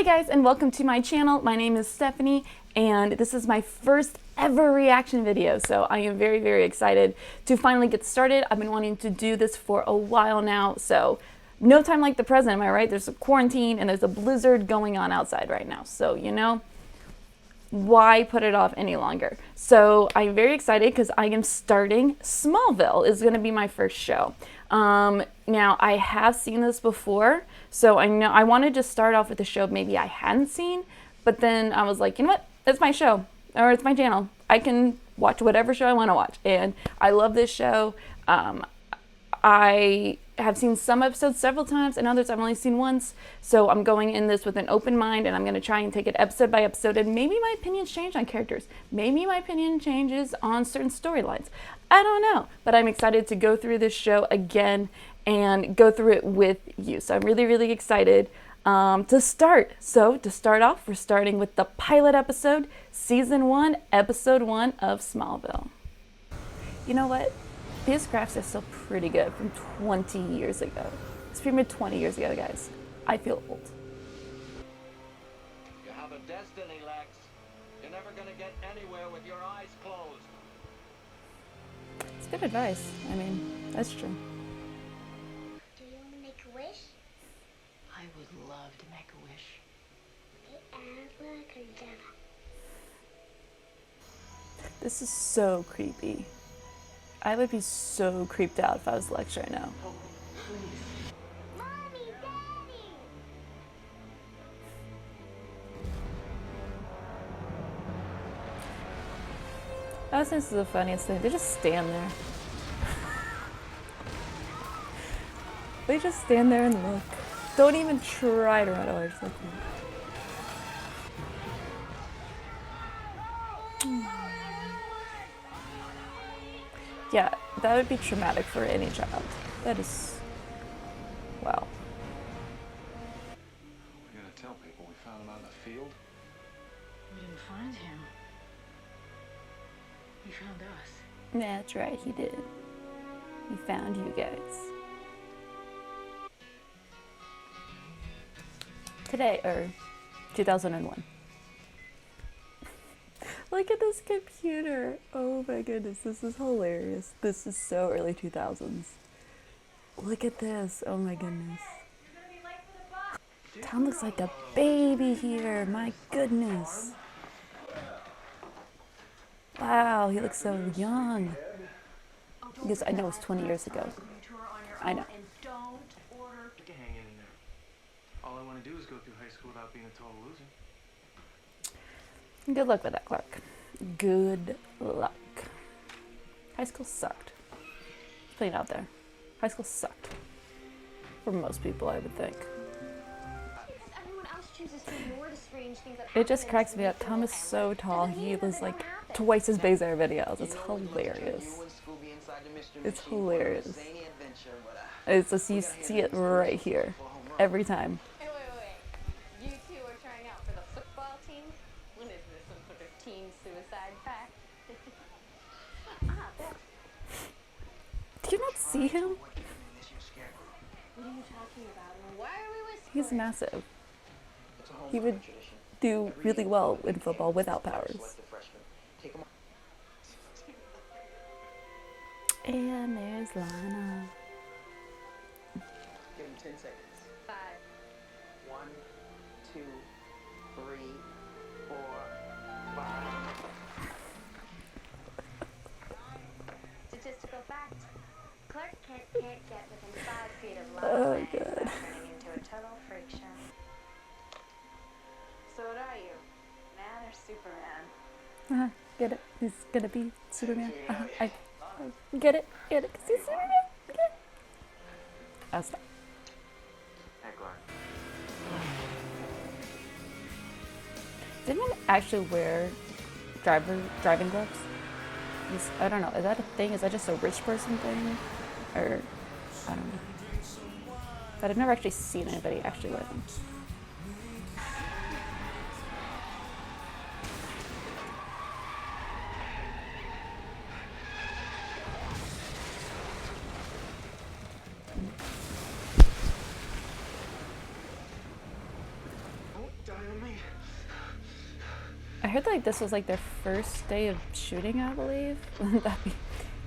Hey guys, and welcome to my channel. My name is Stephanie, and this is my first ever reaction video, so I am very, very excited to finally get started. I've been wanting to do this for a while now, so no time like the present, am I right? There's a quarantine and there's a blizzard going on outside right now, so you know, why put it off any longer? So I'm very excited because I am starting Smallville. Is going to be my first show. Now I have seen this before, so I know I wanted to start off with a show maybe I hadn't seen, but then I was like, you know what? It's my show, or it's my channel. I can watch whatever show I want to watch, and I love this show. I have seen some episodes several times, and others I've only seen once. So I'm going in this with an open mind, and I'm going to try and take it episode by episode, and maybe my opinions change on characters. Maybe my opinion changes on certain storylines. I don't know, but I'm excited to go through this show again and go through it with you. So I'm really, really excited to start. So to start off, we're starting with the pilot episode, Season 1, Episode 1 of Smallville. You know what? These graphics are still pretty good from 20 years ago. It's pretty much 20 years ago, guys. I feel old. You have a destiny, Lex. You're never gonna get anywhere with your eyes closed. It's good advice. I mean, that's true. Do you want to make a wish? I would love to make a wish. Abracadabra. This is so creepy. I would be so creeped out if I was Lex right now. Oh, please. Mommy, Daddy! I think this is the funniest thing. They just stand there. They just stand there and look. Don't even try to run away. Just like, yeah, that would be traumatic for any child. That is, wow. We're gonna tell people we found him out in the field. We didn't find him. He found us. That's right, he did. He found you guys. Today, or 2001. Look at this computer. Oh my goodness, this is hilarious. This is so early 2000s. Look at this. Oh my goodness. Tom looks like a baby here. My goodness. Wow, he looks so young. Because I know it's 20 years ago. I know. Hanging in there. All I want to do is go through high school without being a total loser. Good luck with that, Clark. Good luck. High school sucked. Just putting it out there. High school sucked. For most people, I would think. Everyone else chooses to ignore the strange things that It just happen cracks in me up. school. Tom is so tall. Doesn't He mean was that it like never happened. twice his Bezair videos. It's hilarious. It's hilarious. It's just, you see it right here. Every time. Wait. You two are trying out for the football team? What is this, some sort of teen suicide pact? Do you not see him? What are you talking about? And why are we whispering? He's massive. He would do really well in football without powers. And there's Lana. Give him 10 seconds. 5. 1, 2, 3, 4, 5. Statistical fact. Clark Kent can't get within 5 feet of Oh, Lois Lane God. without turning into a total freak show. So what are you? Man or Superman? Get it? He's gonna be Superman. I get it. Get it? 'Cause he's Superman. Get it? Oh, stop. Hey, Clark. Did anyone actually wear driving gloves? I don't know. Is that a thing? Is that just a rich person thing? Or, I don't know. But I've never actually seen anybody actually wear them. heard like this was like their first day of shooting, I believe. Wouldn't that be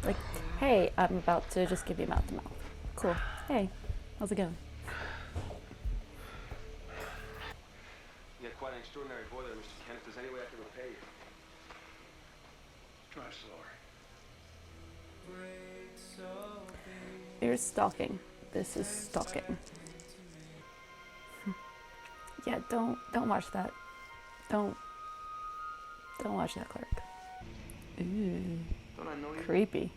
like, hey, I'm about to just give you mouth to mouth. Cool. Hey, how's it going? You got quite an extraordinary boy there, Mr. Kent. If there's any way I can repay you. Drive slower. You're stalking. This is stalking. Yeah, don't watch that. Don't watch that, Clark. Ooh, Don't I know you? creepy.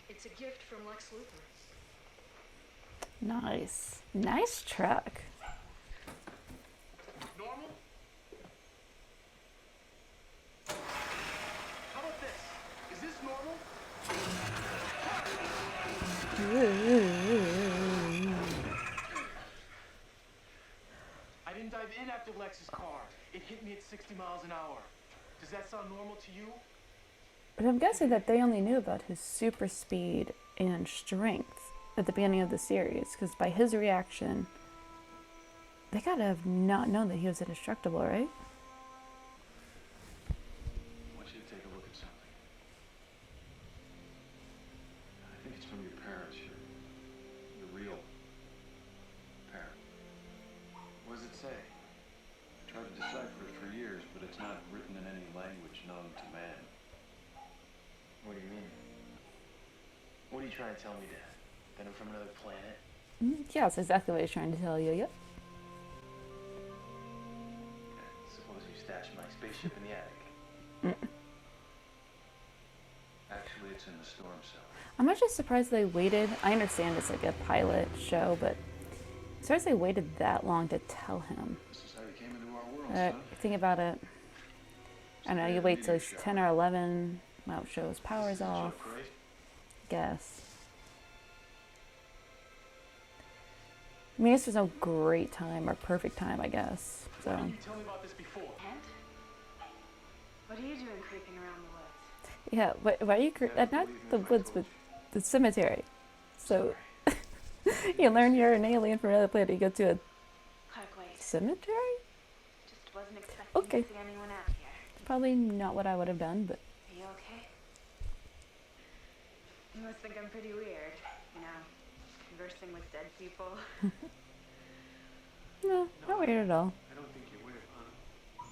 It's a gift from Lex Luthor. Nice. Nice truck. Normal? How about this? Is this normal? I didn't dive in after Lex's car. It hit me at 60 miles an hour. Does that sound normal to you? But I'm guessing that they only knew about his super speed and strength at the beginning of the series, because by his reaction, they gotta have not known that he was indestructible, right? I want you to take a look at something. I think it's from your parents, your real parent. What does it say? I tried to decipher it for years, but it's not written in any language known to man. What do you mean? What are you trying to tell me, Dad? That I'm from another planet? Yeah, that's exactly what he's trying to tell you. Yep. Suppose you stashed my spaceship in the attic. Actually, it's in the storm cellar. I'm actually surprised they waited. I understand it's like a pilot show, but I'm surprised they waited that long to tell him. This is how you came into our world, son. Think about it. I don't know, you wait till he's 10 or 11, might show his powers off, Joke, right? guess. I mean, this was no great time or perfect time, I guess. So, Why didn't you tell me about this before? Kent? What are you doing creeping around the woods? yeah, why are you, not the woods, but the cemetery. So, you learn you're an alien from another planet, you go to a Clark, wait. cemetery? Just wasn't expecting Okay. to see anyone out here. Probably not what I would have done, but Are you okay? You must think I'm pretty weird, you know, conversing with dead people. no, not weird at all. I don't think you're weird, Anna. Do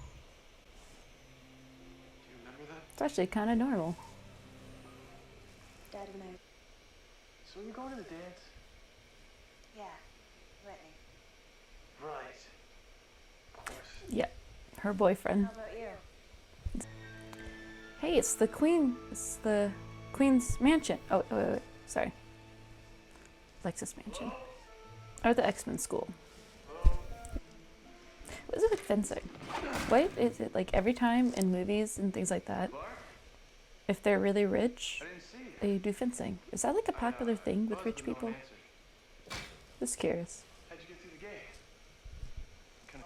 you remember that? It's actually kind of normal. Dad and I. So you're going to the dance? Yeah, Whitney. Right. Of course. Yeah, her boyfriend. How about you? Hey, it's the queen. It's the queen's mansion. Oh, wait. Sorry. Lexus mansion. Or the X-Men school. What is it with fencing? What is it like every time in movies and things like that? If they're really rich, I didn't see it. they do fencing. Is that like a popular thing with rich people? Just curious. How'd you get through the gate?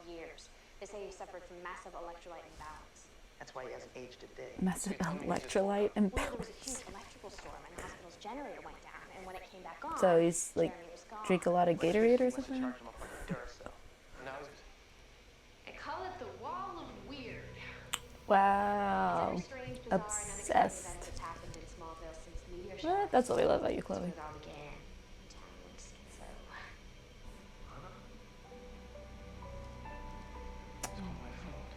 Years. They say he suffered from massive electrolyte imbalance. That's why he hasn't aged a day. Massive electrolyte Well, there was a imbalance. huge electrical storm and the hospital's generator went down. And when it came back on, So he's like Jeremy was gone. drink a lot of Gatorade or Must have something. charged him up like a Duracell. Now he's I call it the wall of weird. Wow. It's every strange, bizarre, and unexpected Obsessed. event that's happened in Smallville since the meteor Well, shower. that's what we love about you, Chloe. It all began. Town went schizo. It's all my fault.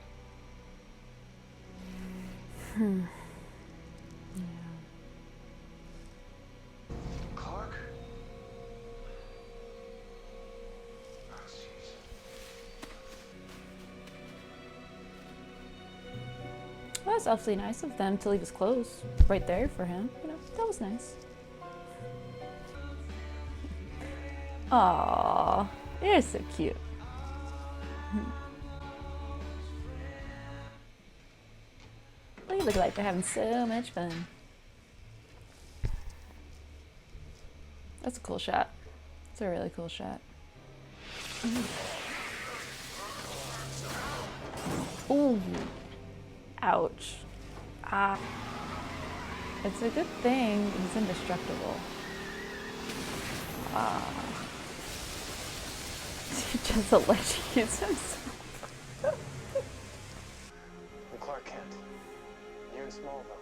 Clark? Oh, jeez. Well, that's awfully nice of them to leave his clothes right there for him. You know, that was nice. Aww, you're so cute. They look like they're having so much fun. That's a cool shot. It's a really cool shot. Ooh. Ouch. Ah. It's a good thing he's indestructible. Ah. He just let you use himself. You're in Smallville.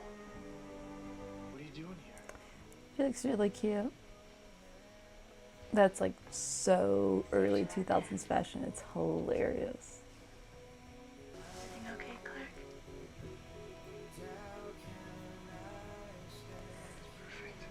What are you doing here? She looks really cute. That's like so early 2000s fashion. It's hilarious. Everything okay, Clark? Perfect.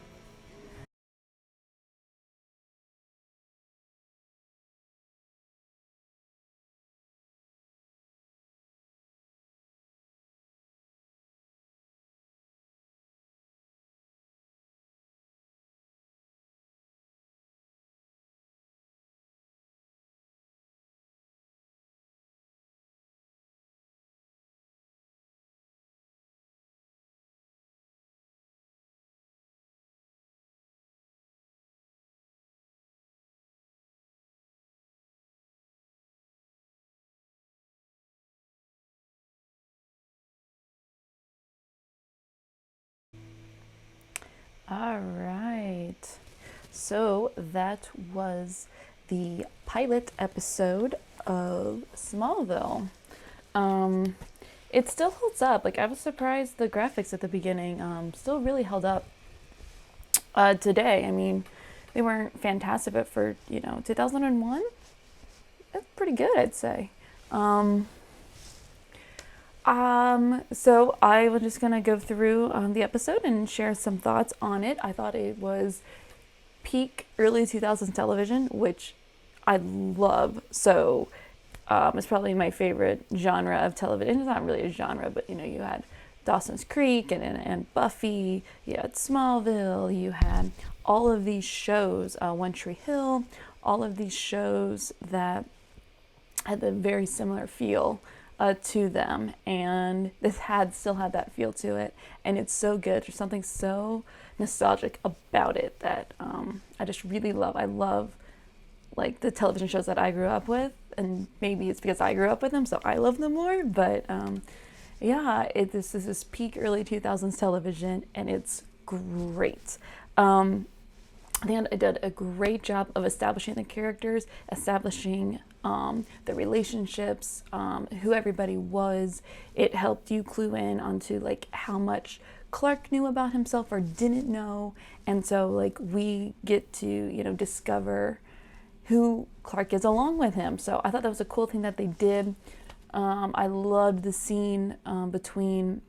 All right. So that was the pilot episode of Smallville. It still holds up. Like, I was surprised the graphics at the beginning still really held up today. I mean, they weren't fantastic, but for, 2001, that's pretty good, I'd say. So I was just gonna go through the episode and share some thoughts on it. I thought it was peak early 2000s television, which I love. So it's probably my favorite genre of television. It's not really a genre, but you had Dawson's Creek and Buffy, you had Smallville, you had all of these shows, One Tree Hill, all of these shows that had a very similar feel to them, and this still had that feel to it, and it's so good. There's something so nostalgic about it that I just really love. I love like the television shows that I grew up with, and maybe it's because I grew up with them, so I love them more. But yeah, this is peak early 2000s television, and it's great. I think I did a great job of establishing the characters, establishing the relationships, who everybody was. It helped you clue in onto like how much Clark knew about himself or didn't know, and so like we get to discover who Clark is along with him. So I thought that was a cool thing that they did. I loved the scene between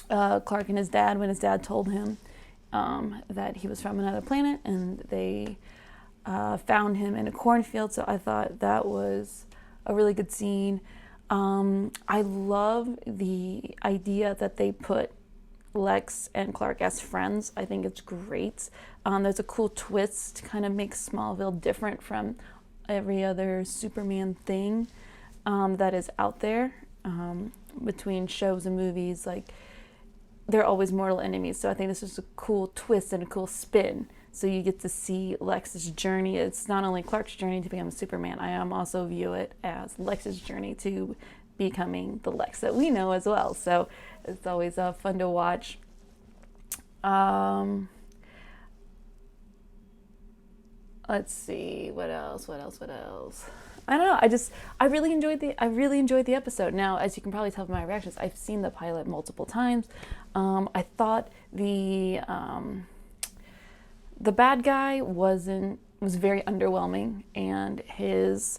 Clark and his dad when his dad told him that he was from another planet, and they found him in a cornfield. So I thought that was a really good scene. I love the idea that they put Lex and Clark as friends. I think it's great. There's a cool twist to kind of make Smallville different from every other Superman thing that is out there between shows and movies. Like, they're always mortal enemies. So I think this is a cool twist and a cool spin. So you get to see Lex's journey. It's not only Clark's journey to become Superman. I also view it as Lex's journey to becoming the Lex that we know as well. So it's always fun to watch. Let's see, what else? I don't know. I really enjoyed the episode. Now, as you can probably tell from my reactions, I've seen the pilot multiple times. I thought the bad guy was very underwhelming, and his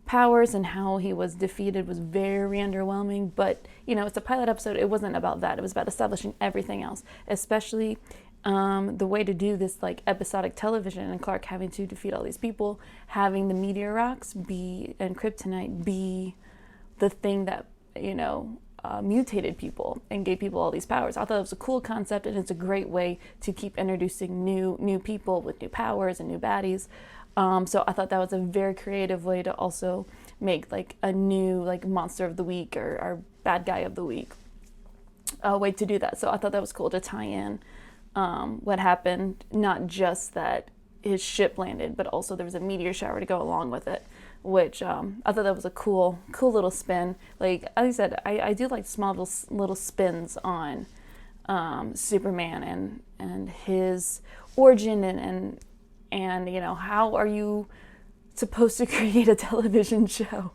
powers and how he was defeated was very underwhelming. But it's a pilot episode. It wasn't about that. It was about establishing everything else, especially the way to do this like episodic television, and Clark having to defeat all these people, having the meteor rocks and kryptonite be the thing that mutated people and gave people all these powers. I thought it was a cool concept, and it's a great way to keep introducing new people with new powers and new baddies. So I thought that was a very creative way to also make like a new like monster of the week or bad guy of the week way to do that. So I thought that was cool to tie in what happened, not just that his ship landed, but also there was a meteor shower to go along with it, which I thought that was a cool little spin. Like as I said, I do like Smallville's little spins on Superman and his origin and how are you supposed to create a television show?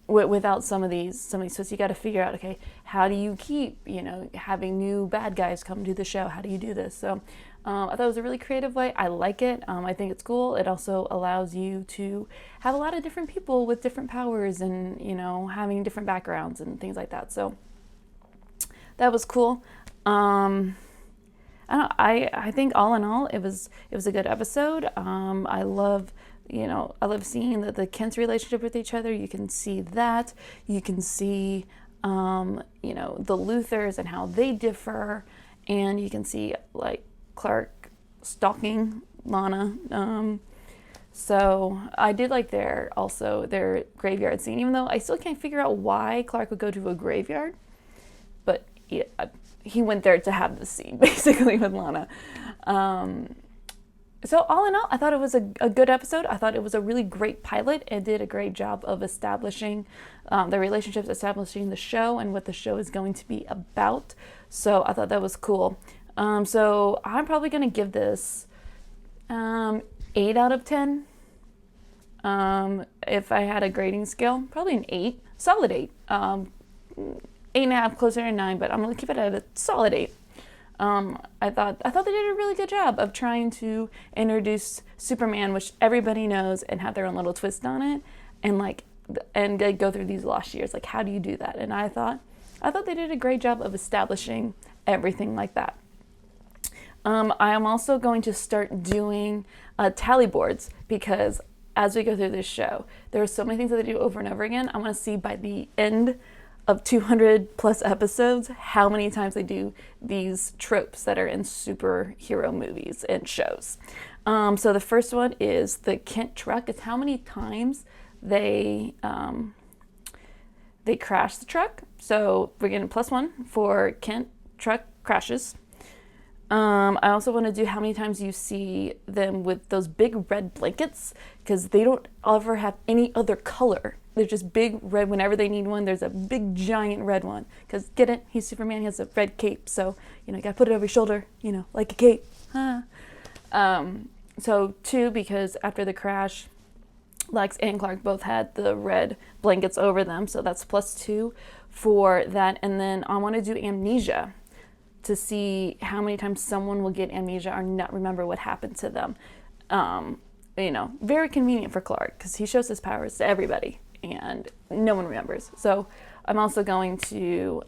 without some of these twists. You got to figure out, okay, how do you keep, having new bad guys come to the show? How do you do this? So I thought it was a really creative way. I like it. I think it's cool. It also allows you to have a lot of different people with different powers and, having different backgrounds and things like that. So that was cool. I think all in all, it was a good episode. I love seeing the Kent's relationship with each other. You can see that. You can see, the Luthers and how they differ. And you can see, like, Clark stalking Lana. So I did like their graveyard scene, even though I still can't figure out why Clark would go to a graveyard. But he went there to have the scene, basically, with Lana. So all in all, I thought it was a good episode. I thought it was a really great pilot. It did a great job of establishing the relationships, establishing the show and what the show is going to be about. So I thought that was cool. So I'm probably going to give this 8 out of 10. If I had a grading scale, probably an 8. Solid 8. 8.5, closer to 9, but I'm going to keep it at a solid 8. I thought they did a really good job of trying to introduce Superman, which everybody knows, and have their own little twist on it, and they go through these lost years. Like, how do you do that? And I thought they did a great job of establishing everything like that. I am also going to start doing tally boards, because as we go through this show, there are so many things that they do over and over again. I want to see by the end of 200 plus episodes how many times they do these tropes that are in superhero movies and shows. So the first one is the Kent truck. It's how many times they crash the truck. So we're getting +1 for Kent truck crashes. I also want to do how many times you see them with those big red blankets, because they don't ever have any other color. They're just big red. Whenever they need one, there's a big giant red one. Because get it? He's Superman. He has a red cape. So, you got to put it over your shoulder, like a cape. So 2, because after the crash, Lex and Clark both had the red blankets over them. So that's +2 for that. And then I want to do Amnesia, to see how many times someone will get amnesia or not remember what happened to them. Very convenient for Clark, because he shows his powers to everybody and no one remembers. So I'm also going to,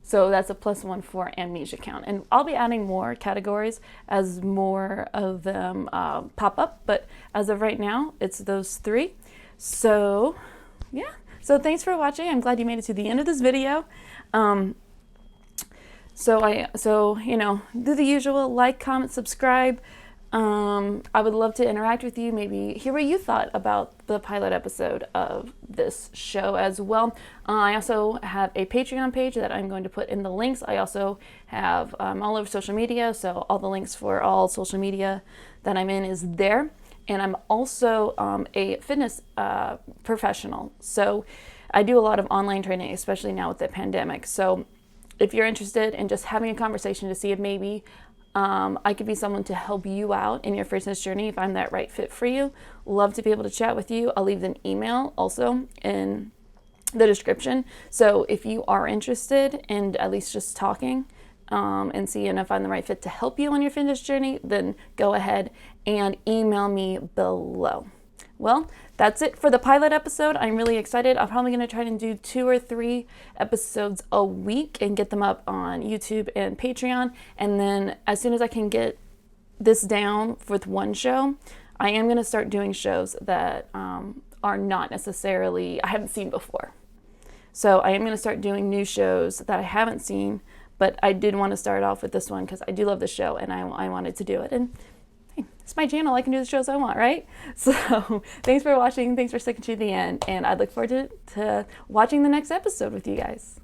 so that's a +1 for amnesia count. And I'll be adding more categories as more of them pop up. But as of right now, it's those 3. So yeah. So thanks for watching. I'm glad you made it to the end of this video. So do the usual, like, comment, subscribe. I would love to interact with you, maybe hear what you thought about the pilot episode of this show as well. I also have a Patreon page that I'm going to put in the links. I also have all over social media, so all the links for all social media that I'm in is there. And I'm also a fitness professional, so I do a lot of online training, especially now with the pandemic. So if you're interested in just having a conversation to see if maybe I could be someone to help you out in your fitness journey, if I'm that right fit for you, love to be able to chat with you. I'll leave an email also in the description. So if you are interested in at least just talking and seeing if I'm the right fit to help you on your fitness journey, then go ahead and email me below. Well, that's it for the pilot episode. I'm really excited. I'm probably going to try and do 2 or 3 episodes a week and get them up on YouTube and Patreon. And then as soon as I can get this down with one show, I am going to start doing shows that are not necessarily, I haven't seen before. So I am going to start doing new shows that I haven't seen, but I did want to start off with this one because I do love the show and I wanted to do it. And hey, it's my channel. I can do the shows I want, right? So thanks for watching. Thanks for sticking to the end. And I look forward to watching the next episode with you guys.